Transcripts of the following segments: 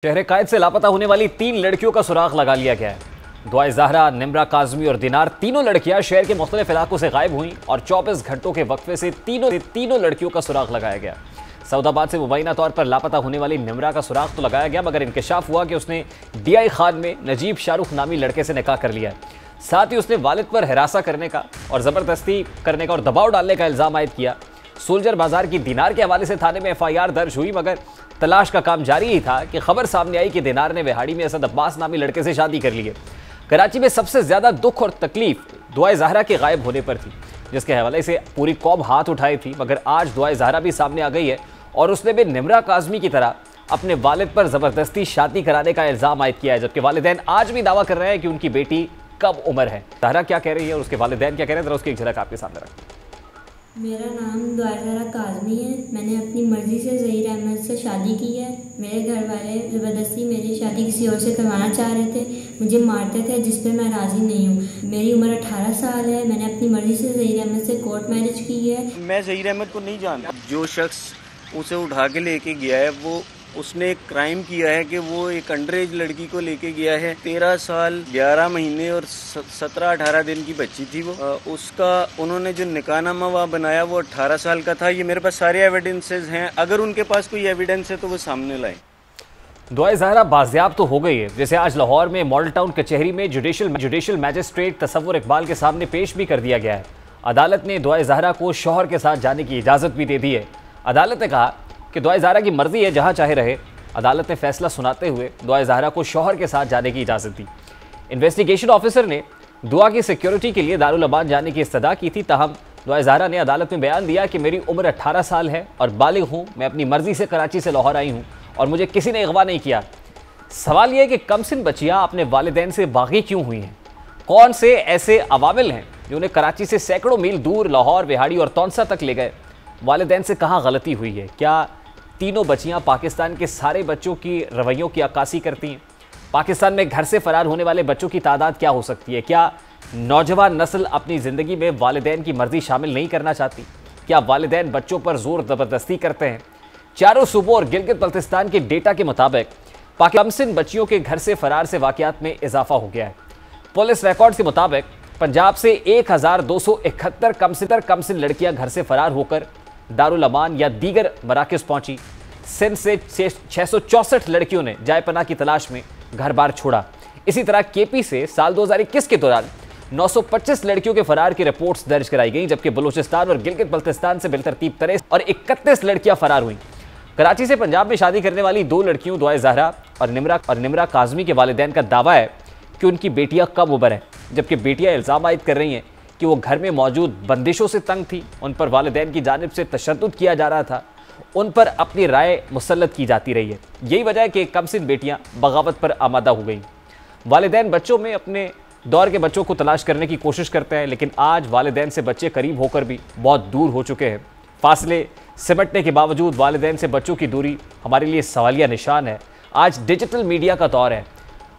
शहर कायद से लापता होने वाली 3 लड़कियों का सुराग लगा लिया गया है। दुआ ज़हरा, निम्रा काज़मी और दिनार तीनों लड़कियां शहर के मुख्तलिफ इलाकों से गायब हुई और 24 घंटों के वक्फे से तीनों लड़कियों का सुराग लगाया गया। सऊदाबाद से मुबैना तौर पर लापता होने वाली निम्रा का सुराग तो लगाया गया, मगर इंकशाफ हुआ कि उसने DI खान में नजीब शाहरुख नामी लड़के से निकाह कर लिया है। साथ ही उसने वालिद पर हिरासा करने का और ज़बरदस्ती करने का और दबाव डालने का इल्ज़ाम आयद किया। सोल्जर बाजार की दिनार के हवाले से थाने में FIR दर्ज हुई, मगर तलाश का काम जारी ही था कि खबर सामने आई कि दिनार ने विहाड़ी में असद अब्बास नामी लड़के से शादी कर ली है। कराची में सबसे ज्यादा दुख और तकलीफ दुआ ज़हरा के गायब होने पर थी, जिसके हवाले से पूरी कौम हाथ उठाई थी, मगर आज दुआ ज़हरा भी सामने आ गई है और उसने भी निम्रा काज़मी की तरह अपने वालिद पर ज़बरदस्ती शादी कराने का इल्ज़ाम आयद किया है। जबकि वालिदैन आज भी दावा कर रहे हैं कि उनकी बेटी कब उम्र है। ज़हरा क्या कह रही है और उसके वालिदैन क्या कह रहे हैं, जरा उसकी एक झलक आपके सामने रखते हैं। मेरा नाम दुआ ज़हरा काज़मी है। मैंने अपनी मर्ज़ी से ज़हीर अहमद से शादी की है। मेरे घर वाले ज़बरदस्ती मेरी शादी किसी और से करवाना चाह रहे थे, मुझे मारते थे, जिस पे मैं राज़ी नहीं हूँ। मेरी उम्र 18 साल है। मैंने अपनी मर्ज़ी से ज़हीर अहमद से कोर्ट मैरिज की है। मैं ज़हीर अहमद को नहीं जानता। जो शख्स उसे उठा के लेके गया है वो उसने एक क्राइम किया है कि वो एक अंडर एज लड़की को लेके गया है। 13 साल 11 महीने और 17-18 दिन की बच्ची थी वो। उसका उन्होंने जो निकाहनामा वहाँ बनाया वो 18 साल का था। ये मेरे पास सारे एविडेंसेस हैं, अगर उनके पास कोई एविडेंस है तो वो सामने लाएं। दुआ ज़हरा बाजियाब तो हो गई है, जैसे आज लाहौर में मॉडल टाउन कचहरी में जुडिशल मैजिस्ट्रेट तसव्वुर इकबाल के सामने पेश भी कर दिया गया है। अदालत ने दुआ ज़हरा को शौहर के साथ जाने की इजाज़त भी दे दी है। अदालत ने कहा कि दुआ ज़हरा की मर्जी है, जहां चाहे रहे। अदालत ने फैसला सुनाते हुए दुआ ज़हरा को शौहर के साथ जाने की इजाज़त दी। इन्वेस्टिगेशन ऑफिसर ने दुआ की सिक्योरिटी के लिए दारुल अमान जाने की इस्तदा की थी, ताहम दुआ ज़हरा ने अदालत में बयान दिया कि मेरी उम्र 18 साल है और बालिग हूँ। मैं अपनी मर्जी से कराची से लाहौर आई हूँ और मुझे किसी ने अगवा नहीं किया। सवाल यह है कि कमसिन बच्चियाँ अपने वालिदैन से बागी क्यों हुई हैं? कौन से ऐसे अवामिल हैं जो उन्हें कराची से सैकड़ों मील दूर लाहौर, विहाड़ी और तौनसा तक ले गए? वालिदैन से कहाँ गलती हुई है? क्या तीनों बच्चियां पाकिस्तान के सारे बच्चों की रवैयों की अक्कासी करती हैं? पाकिस्तान में घर से फरार होने वाले बच्चों की तादाद क्या हो सकती है? क्या नौजवान नस्ल अपनी ज़िंदगी में वालिदैन की मर्जी शामिल नहीं करना चाहती? क्या वालिदैन बच्चों पर जोर ज़बरदस्ती करते हैं? चारों सूबों और गिलगित बल्तिस्तान के डेटा के मुताबिक कमसिन बच्चियों के घर से फरार से वाक़यात में इजाफा हो गया है। पुलिस रिकॉर्ड्स के मुताबिक पंजाब से 1271 कमसिन लड़कियां घर से फरार होकर दारुल अमान या दीगर मराकज़ पहुंची। सिंध से 664 लड़कियों ने जाए पनाह की तलाश में घर बार छोड़ा। इसी तरह KP से साल 2021 के दौरान 925 लड़कियों के फरार की रिपोर्ट्स दर्ज कराई गई, जबकि बलूचिस्तान और गिलगित बल्तिस्तान से बेतरतीब 23 और 31 लड़कियां फरार हुई। कराची से पंजाब में शादी करने वाली 2 लड़कियों दुआ ज़हरा और निम्रा काज़मी के वालिदैन का दावा है कि उनकी बेटियां कम उम्र हैं, जबकि बेटियां इल्ज़ाम आयद कर रही हैं कि वो घर में मौजूद बंदिशों से तंग थी, उन पर वालिदैन की जानिब से तशद्दुद किया जा रहा था, उन पर अपनी राय मुसल्लत की जाती रही है। यही वजह है कि कमसिन बेटियां बगावत पर आमादा हो गई। वालिदैन बच्चों में अपने दौर के बच्चों को तलाश करने की कोशिश करते हैं, लेकिन आज वालिदैन से बच्चे करीब होकर भी बहुत दूर हो चुके हैं। फासले सिमटने के बावजूद वालिदैन से बच्चों की दूरी हमारे लिए सवालिया निशान है। आज डिजिटल मीडिया का दौर है,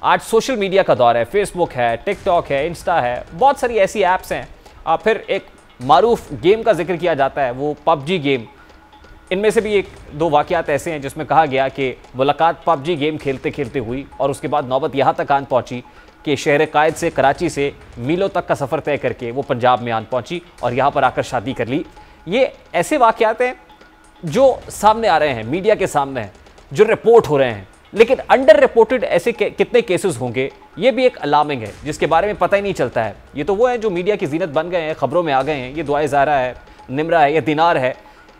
आज सोशल मीडिया का दौर है। फेसबुक है, टिकटॉक है, इंस्टा है, बहुत सारी ऐसी ऐप्स हैं। फिर एक मारूफ गेम का जिक्र किया जाता है, वो PUBG गेम। इनमें से भी 1-2 वाक़यात ऐसे हैं जिसमें कहा गया कि मुलाकात PUBG गेम खेलते खेलते हुई और उसके बाद नौबत यहाँ तक आन पहुँची कि शहर कायद से कराची से मीलों तक का सफ़र तय करके वो पंजाब में आन पहुँची और यहाँ पर आकर शादी कर ली। ये ऐसे वाक़यात हैं जो सामने आ रहे हैं, मीडिया के सामने हैं, जो रिपोर्ट हो रहे हैं, लेकिन अंडर रिपोर्टेड ऐसे कितने केसेस होंगे, ये भी एक अलार्मिंग है जिसके बारे में पता ही नहीं चलता है। ये तो वो है जो मीडिया की जीनत बन गए हैं, खबरों में आ गए हैं। ये दुआ ज़हरा है, निम्रा है या दिनार है,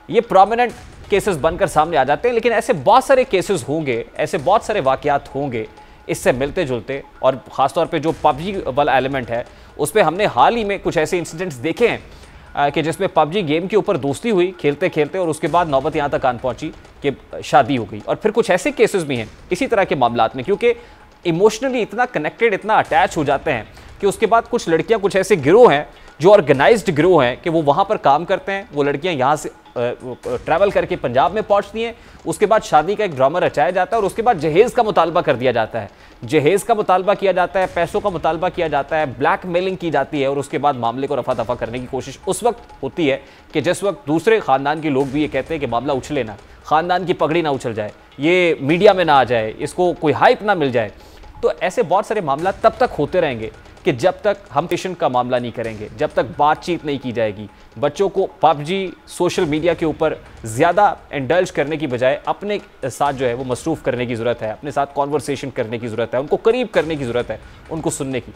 ये प्रोमिनेंट केसेस बनकर सामने आ जाते हैं। लेकिन ऐसे बहुत सारे केसेस होंगे, ऐसे बहुत सारे वाक़यात होंगे इससे मिलते जुलते, और ख़ासतौर पर जो PUBG वाला एलिमेंट है उस पर हमने हाल ही में कुछ ऐसे इंसिडेंट्स देखे हैं कि जिसमें PUBG गेम के ऊपर दोस्ती हुई खेलते खेलते और उसके बाद नौबत यहाँ तक आन पहुँची कि शादी हो गई। और फिर कुछ ऐसे केसेस भी हैं इसी तरह के मामलात में, क्योंकि इमोशनली इतना कनेक्टेड, इतना अटैच हो जाते हैं कि उसके बाद कुछ लड़कियाँ, कुछ ऐसे गिरोह हैं जो ऑर्गेनाइज्ड गिरोह हैं कि वो वहाँ पर काम करते हैं, वो लड़कियाँ यहाँ से ट्रैवल करके पंजाब में पहुँचती हैं, उसके बाद शादी का एक ड्रामा रचाया जाता है और उसके बाद जहेज़ का मुतालबा कर दिया जाता है। जहेज़ का मुतालबा किया जाता है, पैसों का मुतालबा किया जाता है, ब्लैकमेलिंग की जाती है और उसके बाद मामले को रफा दफा करने की कोशिश उस वक्त होती है कि जिस वक्त दूसरे ख़ानदान के लोग भी ये कहते हैं कि मामला उछले ना, ख़ानदान की पगड़ी ना उछल जाए, ये मीडिया में ना आ जाए, इसको कोई हाइप ना मिल जाए। तो ऐसे बहुत सारे मामला तब तक होते रहेंगे कि जब तक हम पेशेंट का मामला नहीं करेंगे, जब तक बातचीत नहीं की जाएगी। बच्चों को पबजी, सोशल मीडिया के ऊपर ज़्यादा इंडल्ज करने की बजाय अपने साथ जो है वो मसरूफ़ करने की ज़रूरत है, अपने साथ कॉन्वर्सेशन करने की ज़रूरत है, उनको करीब करने की ज़रूरत है, उनको सुनने की।